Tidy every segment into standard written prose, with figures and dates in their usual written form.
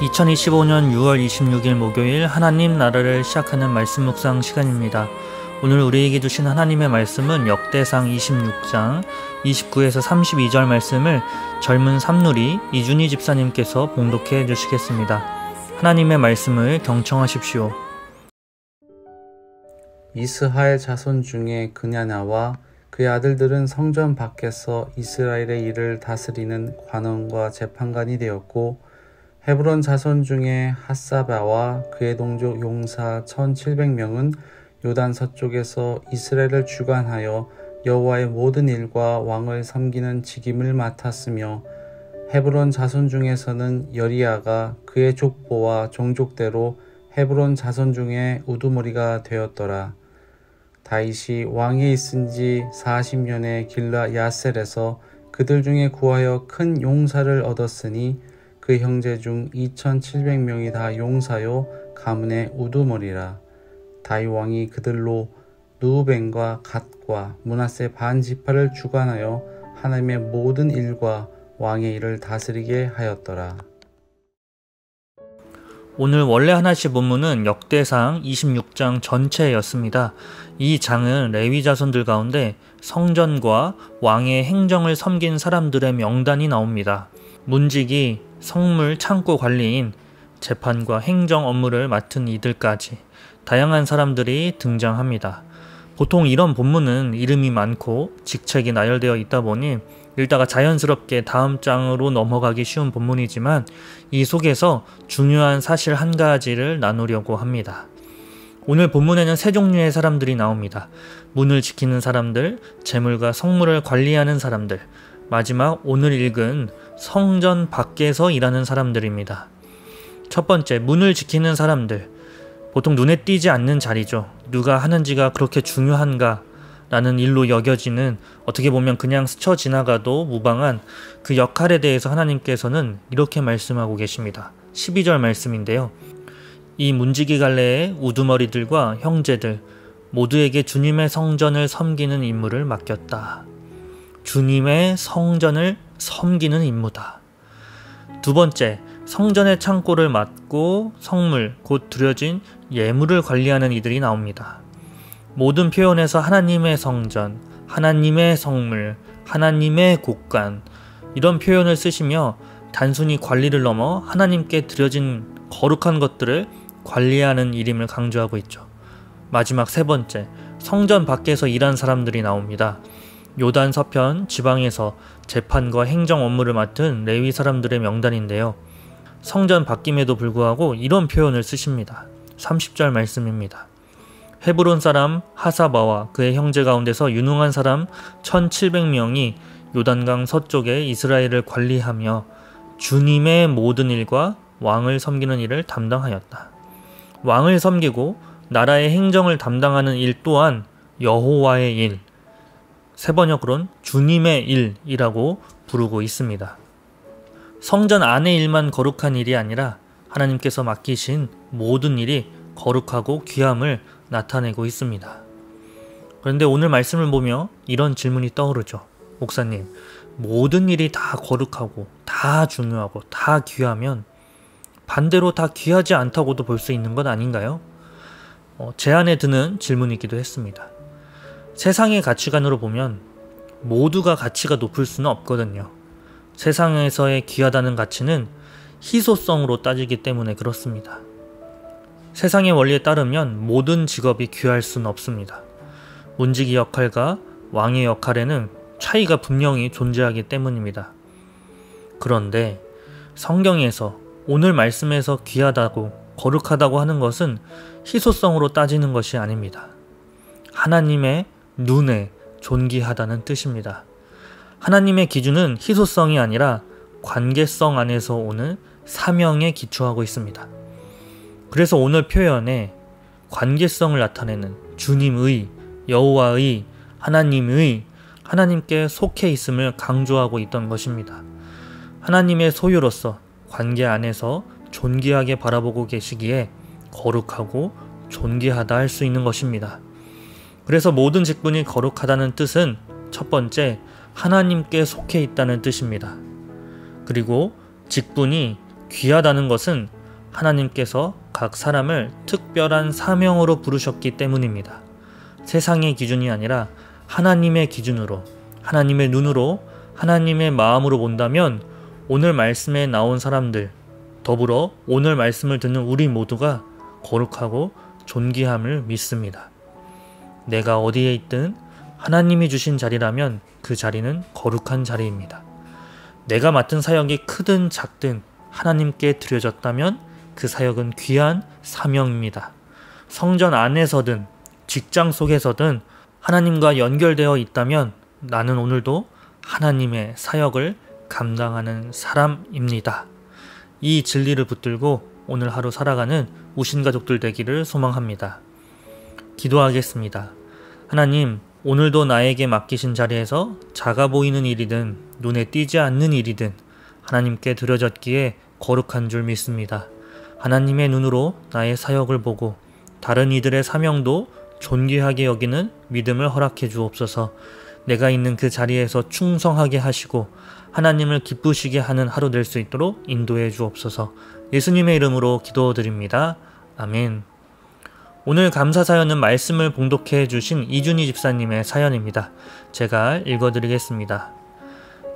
2025년 6월 26일 목요일 하나님 나라를 시작하는 말씀 묵상 시간입니다. 오늘 우리에게 주신 하나님의 말씀은 역대상 26장 29에서 32절 말씀을 젊은 삼누리 이준희 집사님께서 봉독해 주시겠습니다. 하나님의 말씀을 경청하십시오. 이스하엘 자손 중에 그냐나와 그의 아들들은 성전 밖에서 이스라엘의 일을 다스리는 관원과 재판관이 되었고, 헤브론 자손 중에 핫사바와 그의 동족 용사 1700명은 요단 서쪽에서 이스라엘을 주관하여 여호와의 모든 일과 왕을 섬기는 직임을 맡았으며, 헤브론 자손 중에서는 여리야가 그의 족보와 종족대로 헤브론 자손 중에 우두머리가 되었더라. 다윗이 왕에 있은 지 40년의 길라 야셀에서 그들 중에 구하여 큰 용사를 얻었으니 그 형제 중 2700명이 다 용사요 가문의 우두머리라. 다윗 왕이 그들로 누벤과 갓과 므낫세 반 지파를 주관하여 하나님의 모든 일과 왕의 일을 다스리게 하였더라. 오늘 원래 하나씩 본문은 역대상 26장 전체였습니다. 이 장은 레위 자손들 가운데 성전과 왕의 행정을 섬긴 사람들의 명단이 나옵니다. 문지기, 성물 창고 관리인, 재판과 행정 업무를 맡은 이들까지 다양한 사람들이 등장합니다. 보통 이런 본문은 이름이 많고 직책이 나열되어 있다 보니 읽다가 자연스럽게 다음 장으로 넘어가기 쉬운 본문이지만 이 속에서 중요한 사실 한 가지를 나누려고 합니다. 오늘 본문에는 세 종류의 사람들이 나옵니다. 문을 지키는 사람들, 재물과 성물을 관리하는 사람들, 마지막 오늘 읽은 성전 밖에서 일하는 사람들입니다. 첫 번째, 문을 지키는 사람들. 보통 눈에 띄지 않는 자리죠. 누가 하는지가 그렇게 중요한가 라는 일로 여겨지는, 어떻게 보면 그냥 스쳐 지나가도 무방한 그 역할에 대해서 하나님께서는 이렇게 말씀하고 계십니다. 12절 말씀인데요. 이 문지기 갈래의 우두머리들과 형제들 모두에게 주님의 성전을 섬기는 임무를 맡겼다. 주님의 성전을 섬기는 임무다. 두 번째, 성전의 창고를 맡고 성물, 곧 드려진 예물을 관리하는 이들이 나옵니다. 모든 표현에서 하나님의 성전, 하나님의 성물, 하나님의 곳간, 이런 표현을 쓰시며 단순히 관리를 넘어 하나님께 드려진 거룩한 것들을 관리하는 일임을 강조하고 있죠. 마지막 세 번째, 성전 밖에서 일한 사람들이 나옵니다. 요단 서편 지방에서 재판과 행정 업무를 맡은 레위 사람들의 명단인데요. 성전 밖임에도 불구하고 이런 표현을 쓰십니다. 30절 말씀입니다. 헤브론 사람 하사바와 그의 형제 가운데서 유능한 사람 1700명이 요단강 서쪽에 이스라엘을 관리하며 주님의 모든 일과 왕을 섬기는 일을 담당하였다. 왕을 섬기고 나라의 행정을 담당하는 일 또한 여호와의 일, 세번역으론 주님의 일이라고 부르고 있습니다. 성전 안의 일만 거룩한 일이 아니라 하나님께서 맡기신 모든 일이 거룩하고 귀함을 나타내고 있습니다. 그런데 오늘 말씀을 보며 이런 질문이 떠오르죠. 목사님, 모든 일이 다 거룩하고 다 중요하고 다 귀하면 반대로 다 귀하지 않다고도 볼 수 있는 것 아닌가요? 제 안에 드는 질문이기도 했습니다. 세상의 가치관으로 보면 모두가 가치가 높을 수는 없거든요. 세상에서의 귀하다는 가치는 희소성으로 따지기 때문에 그렇습니다. 세상의 원리에 따르면 모든 직업이 귀할 수는 없습니다. 문지기 역할과 왕의 역할에는 차이가 분명히 존재하기 때문입니다. 그런데 성경에서 오늘 말씀에서 귀하다고 거룩하다고 하는 것은 희소성으로 따지는 것이 아닙니다. 하나님의 눈에 존귀하다는 뜻입니다. 하나님의 기준은 희소성이 아니라 관계성 안에서 오는 사명에 기초하고 있습니다. 그래서 오늘 표현에 관계성을 나타내는 주님의, 여호와의, 하나님의, 하나님께 속해 있음을 강조하고 있던 것입니다. 하나님의 소유로서 관계 안에서 존귀하게 바라보고 계시기에 거룩하고 존귀하다 할 수 있는 것입니다. 그래서 모든 직분이 거룩하다는 뜻은 첫 번째, 하나님께 속해 있다는 뜻입니다. 그리고 직분이 귀하다는 것은 하나님께서 각 사람을 특별한 사명으로 부르셨기 때문입니다. 세상의 기준이 아니라 하나님의 기준으로, 하나님의 눈으로, 하나님의 마음으로 본다면 오늘 말씀에 나온 사람들, 더불어 오늘 말씀을 듣는 우리 모두가 거룩하고 존귀함을 믿습니다. 내가 어디에 있든 하나님이 주신 자리라면 그 자리는 거룩한 자리입니다. 내가 맡은 사역이 크든 작든 하나님께 드려졌다면 그 사역은 귀한 사명입니다. 성전 안에서든 직장 속에서든 하나님과 연결되어 있다면 나는 오늘도 하나님의 사역을 감당하는 사람입니다. 이 진리를 붙들고 오늘 하루 살아가는 우신 가족들 되기를 소망합니다. 기도하겠습니다. 하나님, 오늘도 나에게 맡기신 자리에서 작아 보이는 일이든 눈에 띄지 않는 일이든 하나님께 드려졌기에 거룩한 줄 믿습니다. 하나님의 눈으로 나의 사역을 보고 다른 이들의 사명도 존귀하게 여기는 믿음을 허락해 주옵소서. 내가 있는 그 자리에서 충성하게 하시고 하나님을 기쁘시게 하는 하루 될 수 있도록 인도해 주옵소서. 예수님의 이름으로 기도드립니다. 아멘. 오늘 감사 사연은 말씀을 봉독해 주신 이준희 집사님의 사연입니다. 제가 읽어드리겠습니다.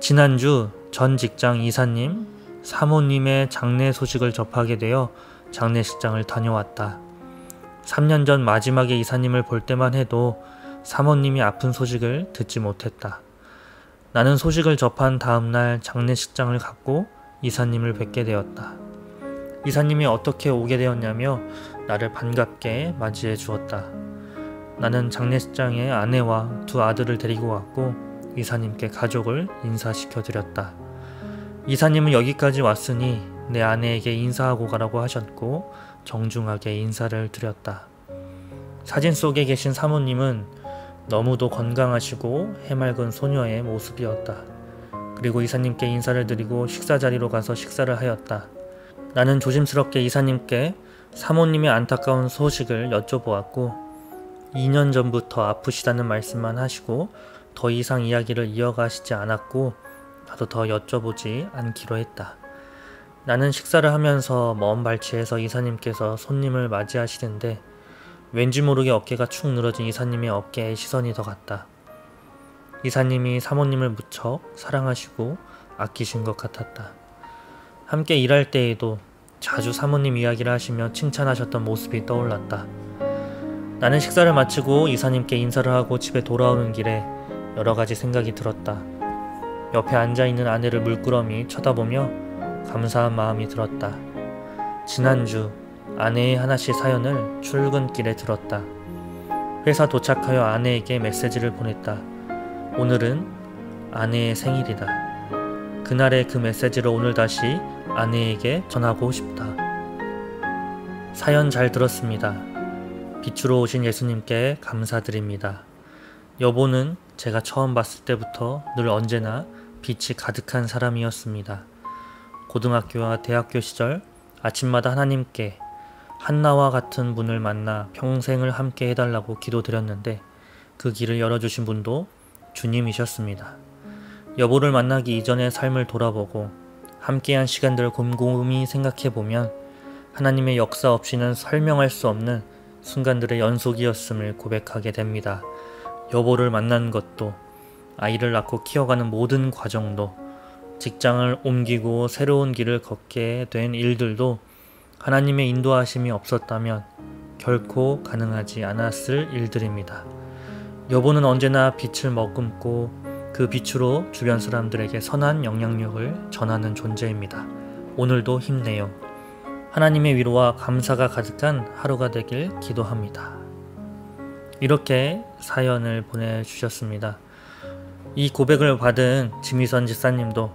지난주 전 직장 이사님, 사모님의 장례 소식을 접하게 되어 장례식장을 다녀왔다. 3년 전 마지막에 이사님을 볼 때만 해도 사모님이 아픈 소식을 듣지 못했다. 나는 소식을 접한 다음날 장례식장을 갔고 이사님을 뵙게 되었다. 이사님이 어떻게 오게 되었냐며 나를 반갑게 맞이해 주었다. 나는 장례식장에 아내와 두 아들을 데리고 왔고 이사님께 가족을 인사시켜 드렸다. 이사님은 여기까지 왔으니 내 아내에게 인사하고 가라고 하셨고 정중하게 인사를 드렸다. 사진 속에 계신 사모님은 너무도 건강하시고 해맑은 소녀의 모습이었다. 그리고 이사님께 인사를 드리고 식사 자리로 가서 식사를 하였다. 나는 조심스럽게 이사님께 사모님의 안타까운 소식을 여쭤보았고 2년 전부터 아프시다는 말씀만 하시고 더 이상 이야기를 이어가시지 않았고 나도 더 여쭤보지 않기로 했다. 나는 식사를 하면서 먼 발치에서 이사님께서 손님을 맞이하시는데 왠지 모르게 어깨가 축 늘어진 이사님의 어깨에 시선이 더 갔다. 이사님이 사모님을 무척 사랑하시고 아끼신 것 같았다. 함께 일할 때에도 자주 사모님 이야기를 하시며 칭찬하셨던 모습이 떠올랐다. 나는 식사를 마치고 이사님께 인사를 하고 집에 돌아오는 길에 여러 가지 생각이 들었다. 옆에 앉아있는 아내를 물끄러미 쳐다보며 감사한 마음이 들었다. 지난주 아내의 하나씩 사연을 출근길에 들었다. 회사 도착하여 아내에게 메시지를 보냈다. 오늘은 아내의 생일이다. 그날의 그 메시지를 오늘 다시 아내에게 전하고 싶다. 사연 잘 들었습니다. 빛으로 오신 예수님께 감사드립니다. 여보는 제가 처음 봤을 때부터 늘 언제나 빛이 가득한 사람이었습니다. 고등학교와 대학교 시절 아침마다 하나님께 한나와 같은 분을 만나 평생을 함께 해달라고 기도드렸는데 그 길을 열어주신 분도 주님이셨습니다. 여보를 만나기 이전의 삶을 돌아보고 함께한 시간들을 곰곰이 생각해보면 하나님의 역사 없이는 설명할 수 없는 순간들의 연속이었음을 고백하게 됩니다. 여보를 만난 것도, 아이를 낳고 키워가는 모든 과정도, 직장을 옮기고 새로운 길을 걷게 된 일들도 하나님의 인도하심이 없었다면 결코 가능하지 않았을 일들입니다. 여보는 언제나 빛을 머금고 그 빛으로 주변 사람들에게 선한 영향력을 전하는 존재입니다. 오늘도 힘내요. 하나님의 위로와 감사가 가득한 하루가 되길 기도합니다. 이렇게 사연을 보내주셨습니다. 이 고백을 받은 지미선 집사님도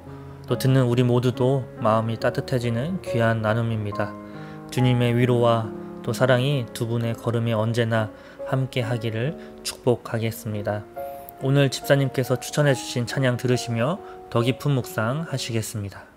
또 듣는 우리 모두도 마음이 따뜻해지는 귀한 나눔입니다. 주님의 위로와 또 사랑이 두 분의 걸음에 언제나 함께 하기를 축복하겠습니다. 오늘 집사님께서 추천해 주신 찬양 들으시며 더 깊은 묵상 하시겠습니다.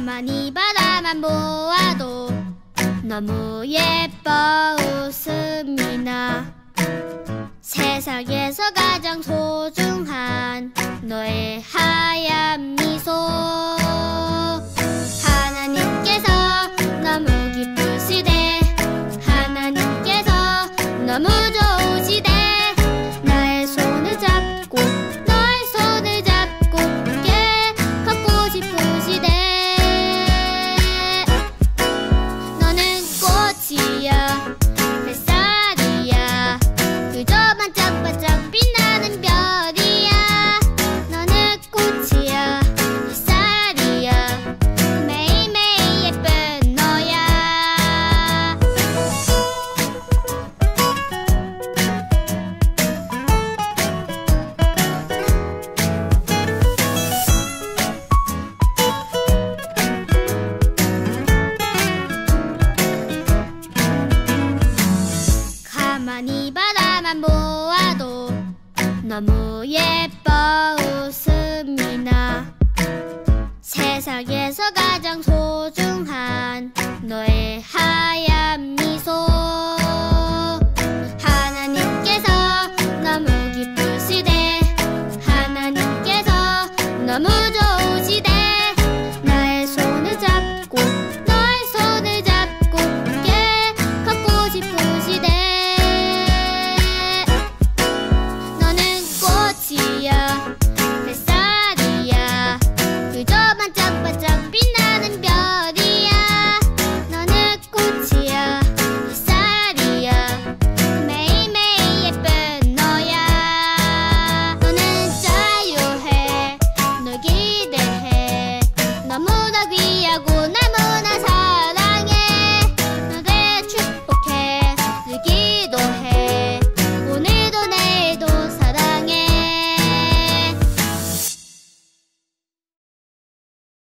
가만히 바라만 보아도 너무 예뻐 웃음이 나. 세상에서 가장 소중한 너의 하얀 미소. 하나님께서 너무 기쁘시대. 하나님께서 너무 좋으시대. 나의 손을 잡고 너의 손을 잡고 함께 걷고 싶으시대. 너는 꽃이야 햇살이야 그저 반짝반짝 빛나는 별이야. 너는 꽃이야 햇살이야 매일매일 예쁜 너야. 가만히 바라만 보아도 너무 예뻐 웃음이 나. 세상에서 가장